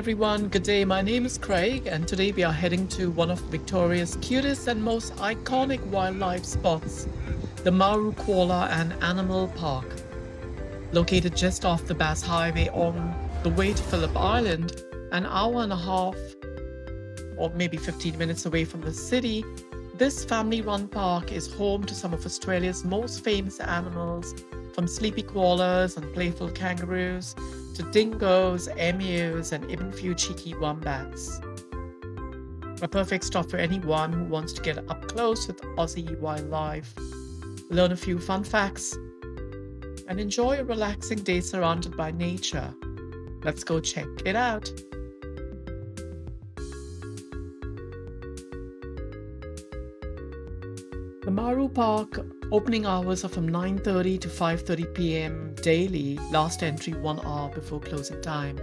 everyone, good day. My name is Craig, and today we are heading to one of Victoria's cutest and most iconic wildlife spots, the Maru Koala and Animal Park. Located just off the Bass Highway on the way to Phillip Island, an hour and a half or maybe 15 minutes away from the city, this family-run park is home to some of Australia's most famous animals, from sleepy koalas and playful kangaroos to dingoes, emus, and even few cheeky wombats. A perfect stop for anyone who wants to get up close with Aussie wildlife, learn a few fun facts, and enjoy a relaxing day surrounded by nature. Let's go check it out. The Maru Park opening hours are from 9:30 to 5:30 p.m. daily, last entry 1 hour before closing time.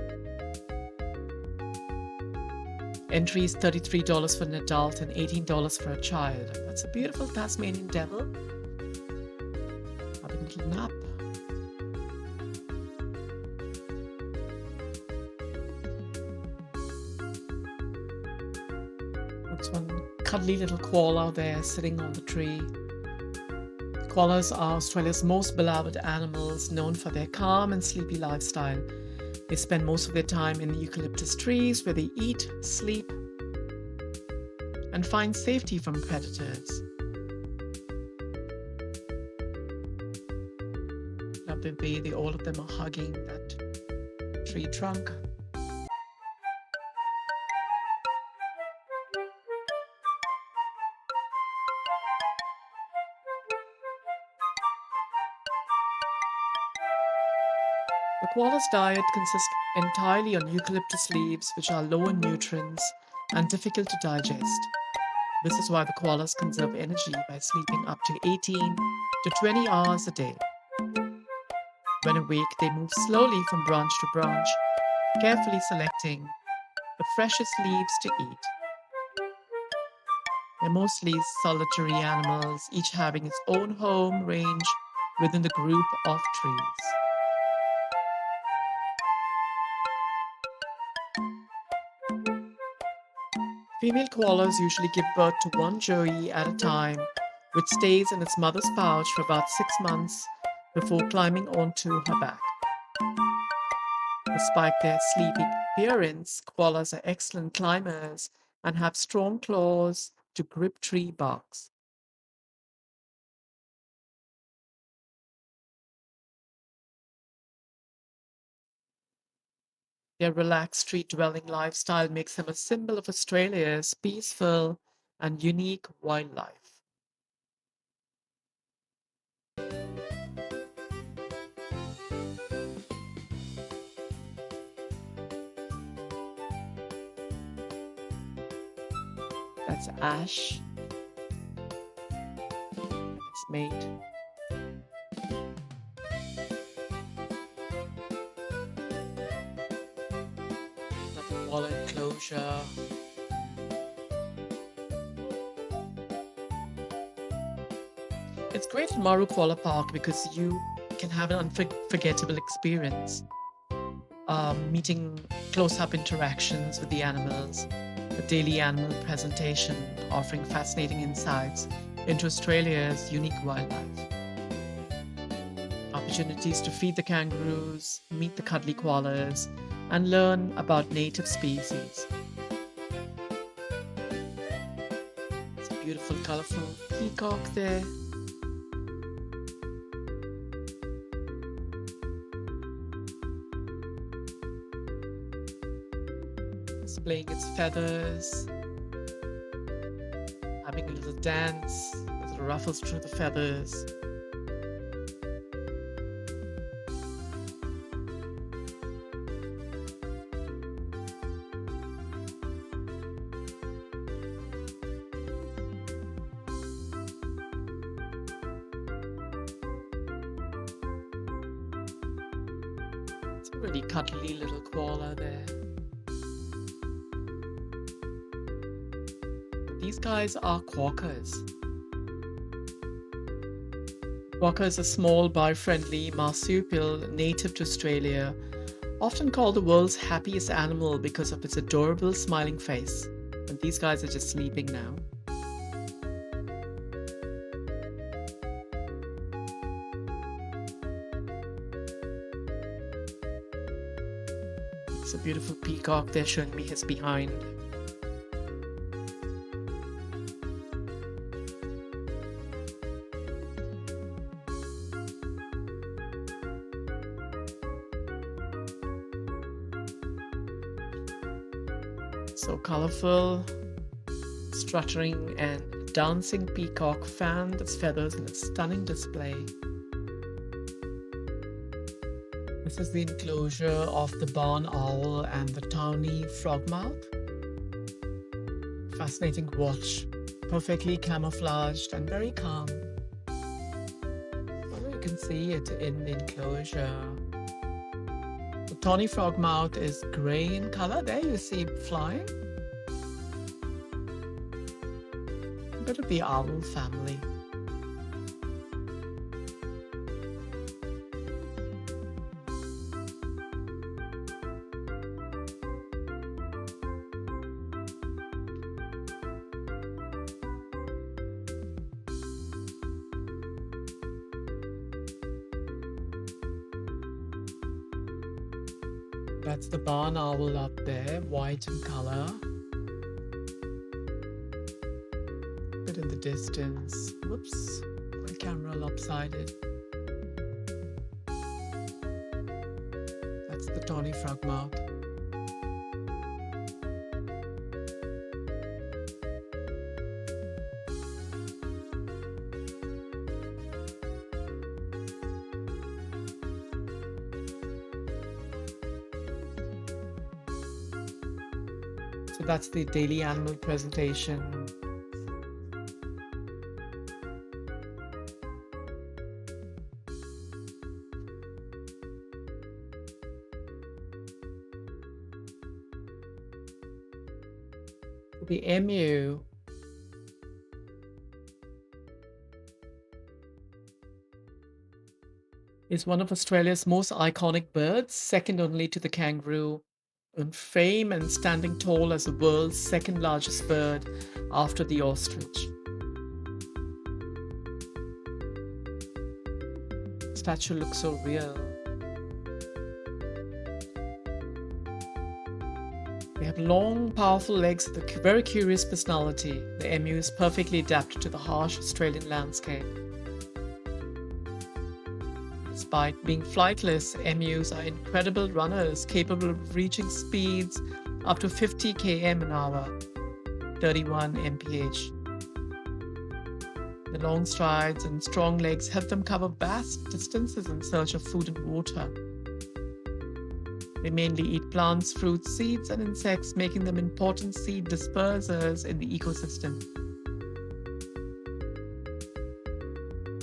Entry is $33 for an adult and $18 for a child. That's a beautiful Tasmanian devil. Having a little nap. That's one cuddly little koala there sitting on the tree. Koalas are Australia's most beloved animals, known for their calm and sleepy lifestyle. They spend most of their time in the eucalyptus trees where they eat, sleep, and find safety from predators. Love the way all of them are hugging that tree trunk. The koala's diet consists entirely on eucalyptus leaves, which are low in nutrients and difficult to digest. This is why the koalas conserve energy by sleeping up to 18 to 20 hours a day. When awake, they move slowly from branch to branch, carefully selecting the freshest leaves to eat. They're mostly solitary animals, each having its own home range within the group of trees. Female koalas usually give birth to one joey at a time, which stays in its mother's pouch for about 6 months before climbing onto her back. Despite their sleepy appearance, koalas are excellent climbers and have strong claws to grip tree barks. Their relaxed tree-dwelling lifestyle makes them a symbol of Australia's peaceful and unique wildlife. That's Ash, its mate. Another koala enclosure. It's great at Maru Koala Park because you can have an unforgettable experience. Meeting close-up interactions with the animals, a daily animal presentation offering fascinating insights into Australia's unique wildlife. Opportunities to feed the kangaroos, meet the cuddly koalas, and learn about native species. It's a beautiful, colorful peacock there. Displaying its feathers, having a little dance as it ruffles through the feathers. It's a really cuddly little koala there. These guys are quokkas. Quokka is a small, bi-friendly marsupial native to Australia, Often called the world's happiest animal because of its adorable smiling face. And these guys are just sleeping now. It's a beautiful peacock. They're showing me his behind. So colorful, struttering and dancing peacock fanned its feathers in a stunning display. This is the enclosure of the barn owl and the tawny frogmouth. Fascinating watch, perfectly camouflaged and very calm. Well, you can see it in the enclosure. The tawny frogmouth is grey in color. There you see it flying. Better be owl family. That's the barn owl up there, white in color. Bit in the distance. Whoops, my camera lopsided. That's the tawny frogmouth. So that's the daily animal presentation. The emu is one of Australia's most iconic birds, second only to the kangaroo in fame and standing tall as the world's second largest bird after the ostrich. The statue looks so real. They have long, powerful legs with a very curious personality. The emu is perfectly adapted to the harsh Australian landscape. Despite being flightless, emus are incredible runners, capable of reaching speeds up to 50 km an hour, 31 mph. The long strides and strong legs help them cover vast distances in search of food and water. They mainly eat plants, fruits, seeds, and insects, making them important seed dispersers in the ecosystem.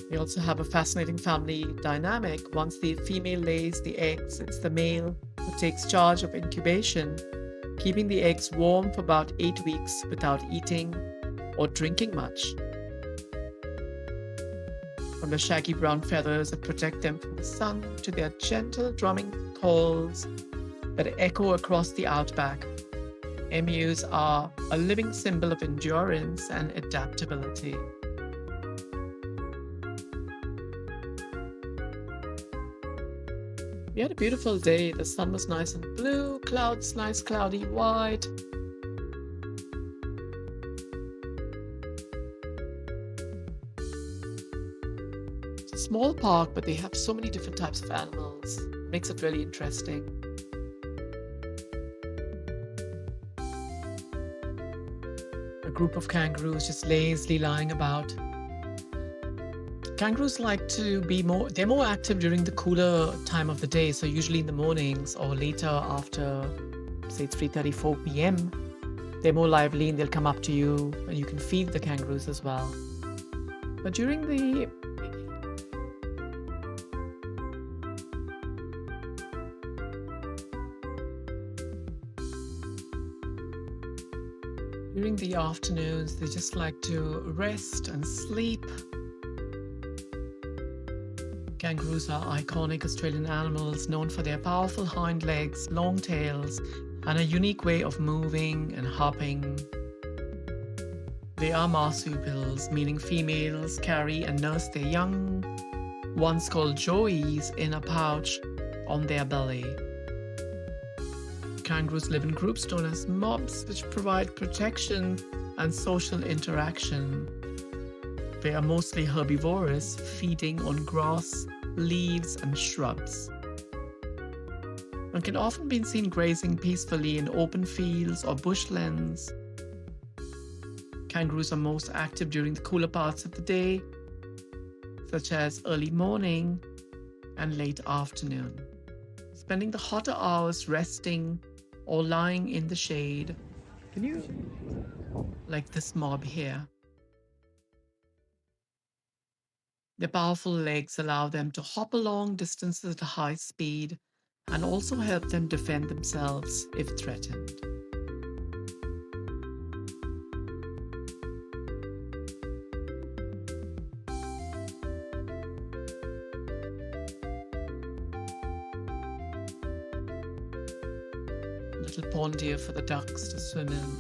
They also have a fascinating family dynamic. Once the female lays the eggs, it's the male who takes charge of incubation, keeping the eggs warm for about 8 weeks without eating or drinking much. From the shaggy brown feathers that protect them from the sun to their gentle drumming calls that echo across the outback, emus are a living symbol of endurance and adaptability. We had a beautiful day. The sun was nice and blue, clouds nice cloudy white. It's a small park, but they have so many different types of animals. It makes it really interesting. A group of kangaroos just lazily lying about. Kangaroos like to be they're more active during the cooler time of the day, so usually in the mornings or later after, say, 3:30, 4 p.m. They're more lively and they'll come up to you and you can feed the kangaroos as well. But during the afternoons, they just like to rest and sleep. Kangaroos are iconic Australian animals known for their powerful hind legs, long tails, and a unique way of moving and hopping. They are marsupials, meaning females carry and nurse their young, once called joeys, in a pouch on their belly. Kangaroos live in groups known as mobs, which provide protection and social interaction. They are mostly herbivorous, feeding on grass, leaves, and shrubs, and can often be seen grazing peacefully in open fields or bushlands. Kangaroos are most active during the cooler parts of the day, such as early morning and late afternoon, spending the hotter hours resting or lying in the shade, like this mob here. Their powerful legs allow them to hop long distances at a high speed and also help them defend themselves if threatened. Little pond here for the ducks to swim in.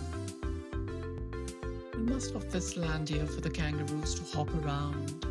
And most of this land here for the kangaroos to hop around.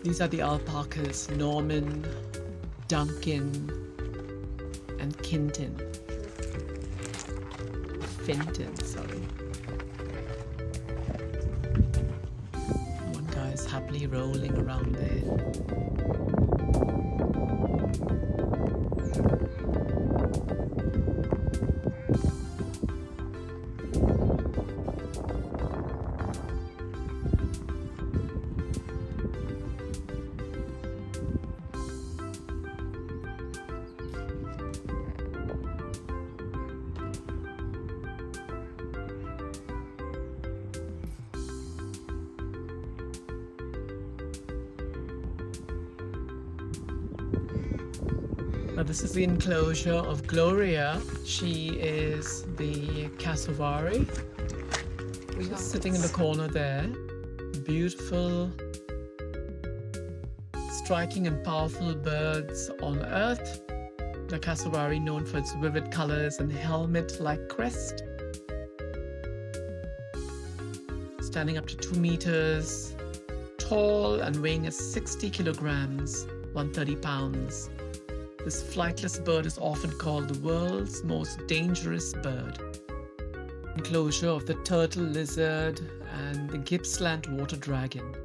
These are the alpacas, Norman, Duncan, and Finton, sorry. One guy is happily rolling around there. Now this is the enclosure of Gloria. She is the cassowary. Just sitting in the corner there. Beautiful, striking and powerful birds on Earth. The cassowary, known for its vivid colors and helmet-like crest. Standing up to 2 meters tall and weighing 60 kilograms, 130 pounds. This flightless bird is often called the world's most dangerous bird. Enclosure of the turtle lizard and the Gippsland water dragon.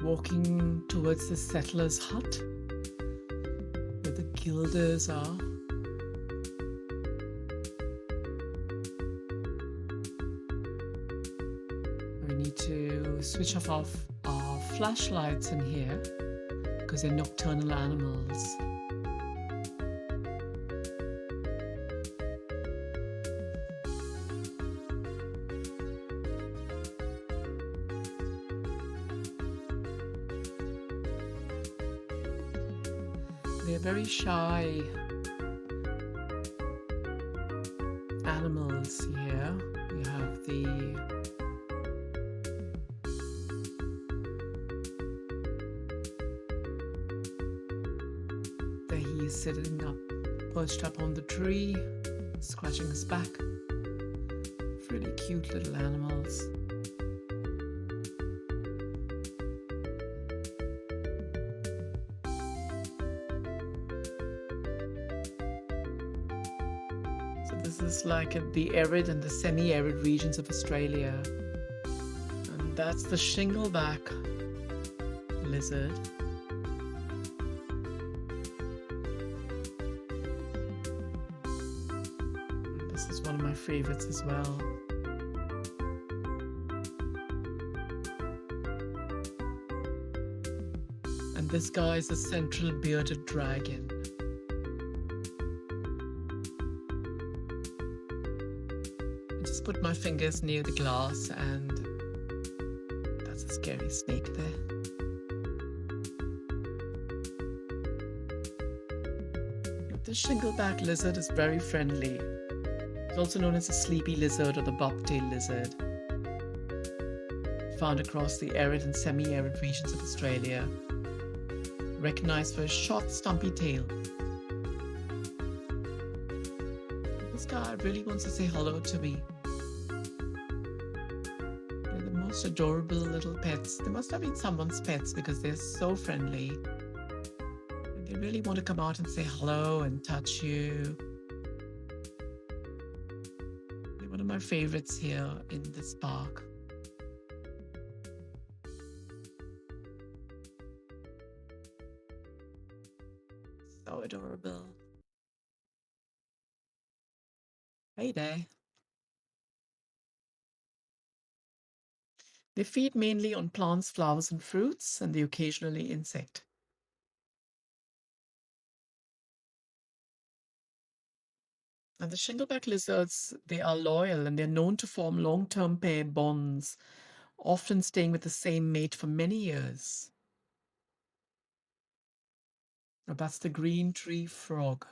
walking towards the settler's hut where the guilders are. We need to switch off our flashlights in here because they're nocturnal animals. They're very shy animals here. We have he's sitting up, perched up on the tree, scratching his back. Really cute little animals. So this is like the arid and the semi-arid regions of Australia. And that's the shingleback lizard. And this is one of my favorites as well. And this guy is a central bearded dragon. I just put my fingers near the glass and that's a scary snake there. The shingleback lizard is very friendly. It's also known as the sleepy lizard or the bobtail lizard. Found across the arid and semi-arid regions of Australia. Recognized for his short, stumpy tail. This guy really wants to say hello to me. They're the most adorable little pets. They must have been someone's pets because they're so friendly. And they really want to come out and say hello and touch you. They're one of my favorites here in this park. So adorable. Hey there. They feed mainly on plants, flowers, and fruits, and they occasionally insect. And the shingleback lizards, they are loyal and they're known to form long-term pair bonds, often staying with the same mate for many years. Now that's the green tree frog.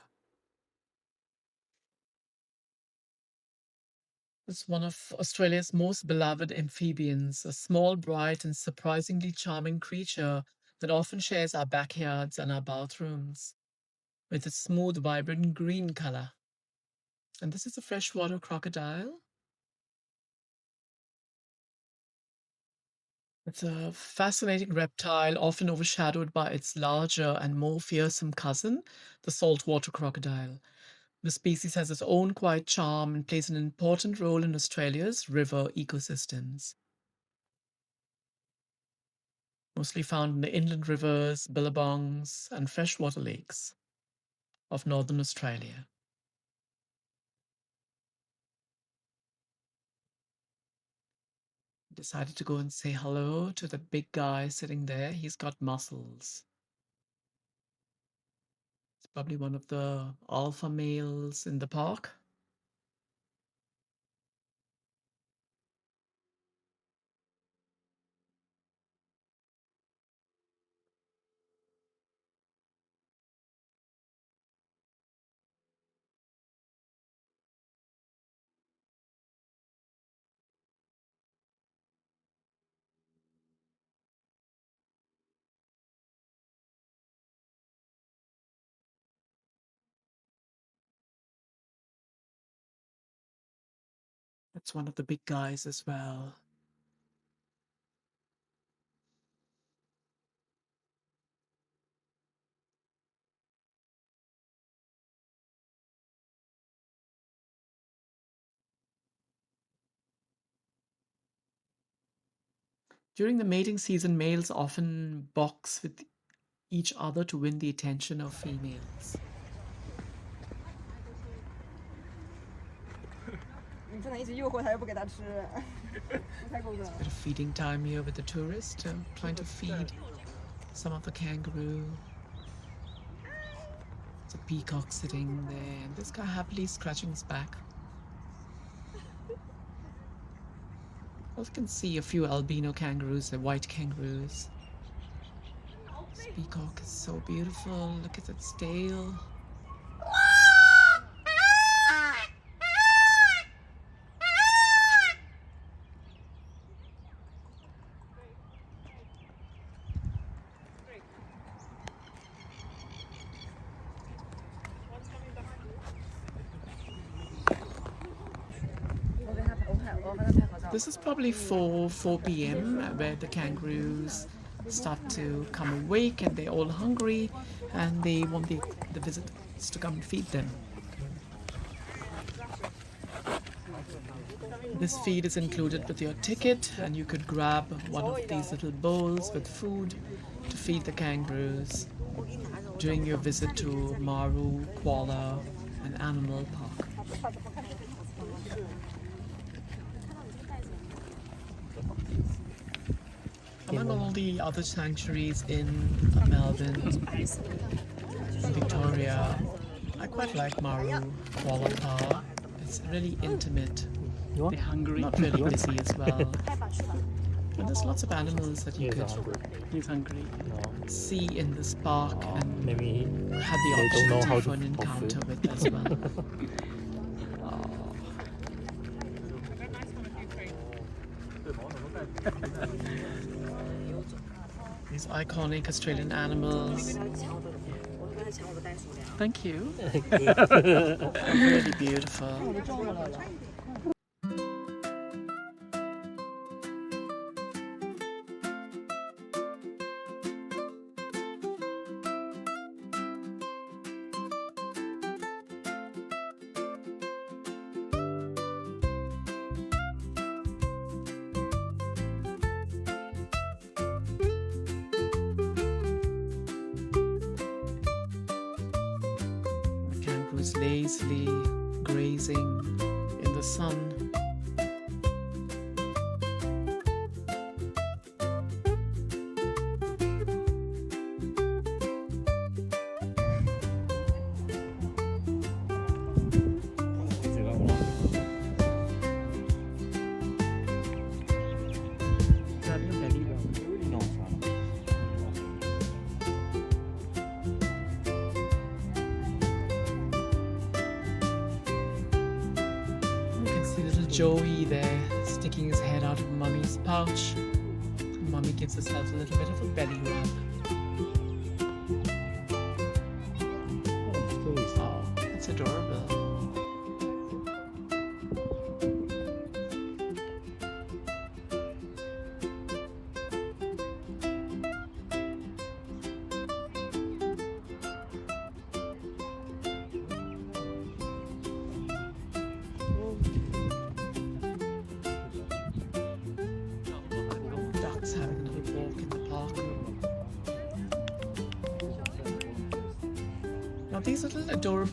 It's one of Australia's most beloved amphibians, a small, bright, and surprisingly charming creature that often shares our backyards and our bathrooms with its smooth, vibrant green color. And this is a freshwater crocodile. It's a fascinating reptile, often overshadowed by its larger and more fearsome cousin, the saltwater crocodile. The species has its own quiet charm and plays an important role in Australia's river ecosystems. Mostly found in the inland rivers, billabongs, and freshwater lakes of northern Australia. Decided to go and say hello to the big guy sitting there. He's got muscles. It's probably one of the alpha males in the park. That's one of the big guys as well. During the mating season, males often box with each other to win the attention of females. Bit of feeding time here with the tourist, trying to feed some of the kangaroo. There's a peacock sitting there, and this guy happily scratching his back. Also can see a few albino kangaroos, the white kangaroos. This peacock is so beautiful. Look at its tail. This is probably 4 p.m. where the kangaroos start to come awake and they're all hungry and they want the visitors to come and feed them. This feed is included with your ticket, and you could grab one of these little bowls with food to feed the kangaroos during your visit to Maru, Koala and Animal Park. Among all the other sanctuaries in Melbourne and Victoria, I quite like Maru Koala Park. It's really intimate. They're hungry. Not really busy as well. And there's lots of animals that you could He's hungry. see in this park and Maybe have the they don't know how opportunity to for an encounter with as well. These iconic Australian animals. Thank you. Really beautiful. Was lazily grazing in the sun. Joey there, sticking his head out of Mummy's pouch. Mummy gives herself a little bit of a belly rub. Oh, it's adorable. Having a little walk in the park. Now these little adorable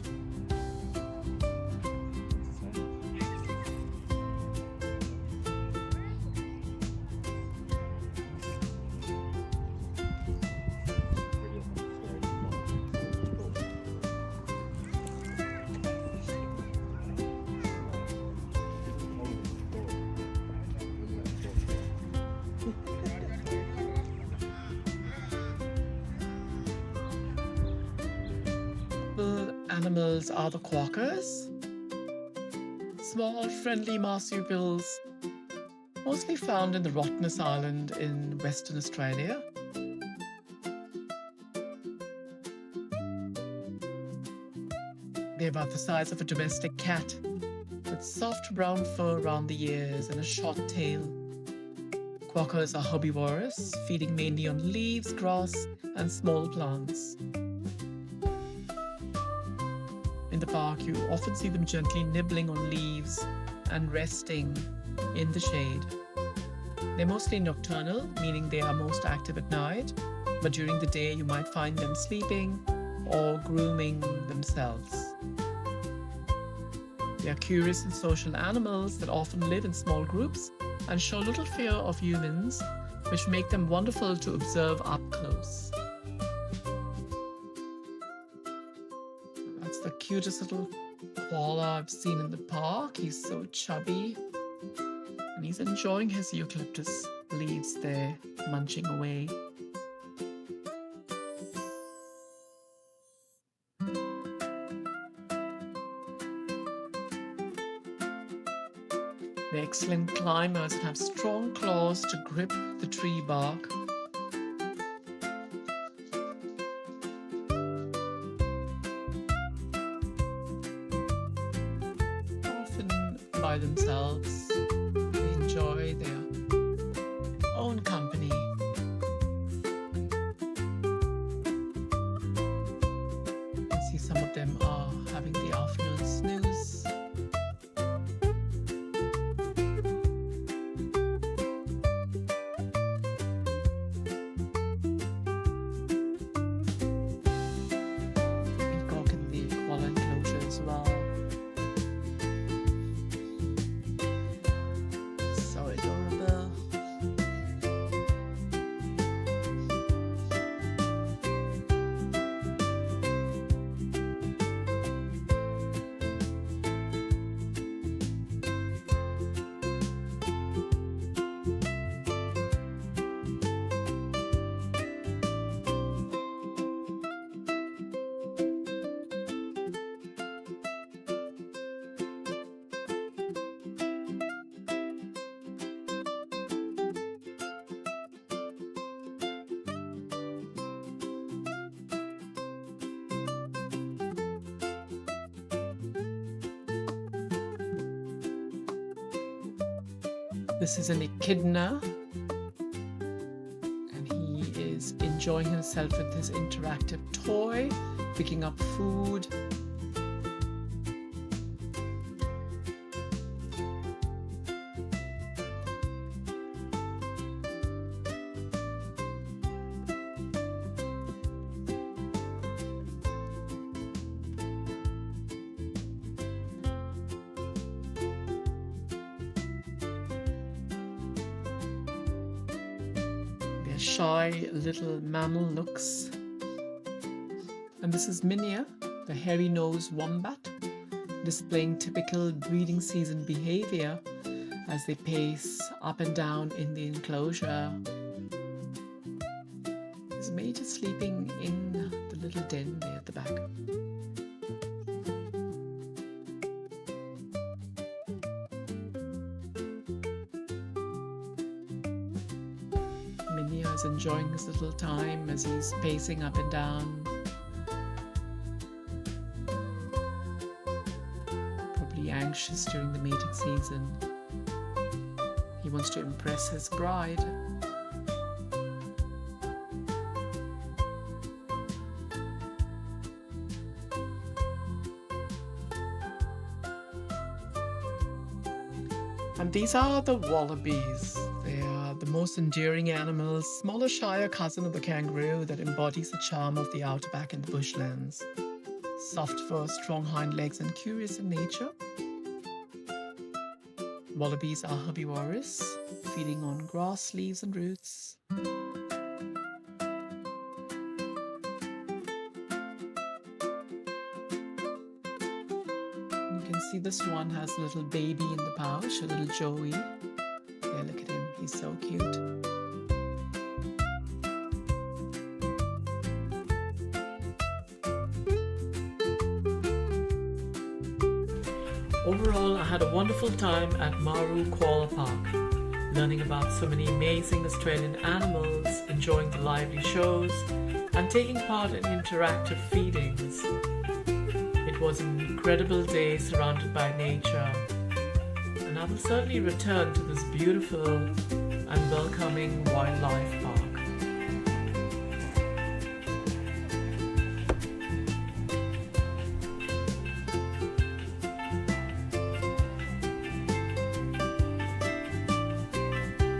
animals are the quokkas, small friendly marsupials, mostly found in the Rottnest Island in Western Australia. They're about the size of a domestic cat, with soft brown fur around the ears and a short tail. Quokkas are herbivorous, feeding mainly on leaves, grass, and small plants. In the park, you often see them gently nibbling on leaves and resting in the shade. They're mostly nocturnal, meaning they are most active at night, but during the day you might find them sleeping or grooming themselves. They are curious and social animals that often live in small groups and show little fear of humans, which make them wonderful to observe up close. That's the cutest little koala I've seen in the park. He's so chubby and he's enjoying his eucalyptus leaves there, munching away. They're excellent climbers and have strong claws to grip the tree bark. Often by themselves, they enjoy their own company. You can see some of them are having the afternoon snooze. This is an echidna, and he is enjoying himself with his interactive toy, picking up food. Shy little mammal looks. And this is Minia, the hairy-nosed wombat, displaying typical breeding season behavior as they pace up and down in the enclosure. His mate is sleeping in the little den there at the back. Minia is enjoying his little time as he's pacing up and down. Probably anxious during the mating season. He wants to impress his bride. And these are the wallabies. They are the most enduring animals, smaller, shyer cousin of the kangaroo that embodies the charm of the outback and the bushlands. Soft fur, strong hind legs, and curious in nature. Wallabies are herbivorous, feeding on grass, leaves, and roots. You can see this one has a little baby in the pouch, a little Joey. There, look at him, he's so cute. Overall, I had a wonderful time at Maru Koala Park, learning about so many amazing Australian animals, enjoying the lively shows, and taking part in interactive feedings. It was an incredible day surrounded by nature, and I will certainly return to this beautiful and welcoming wildlife park.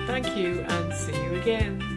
Thank you and see you again.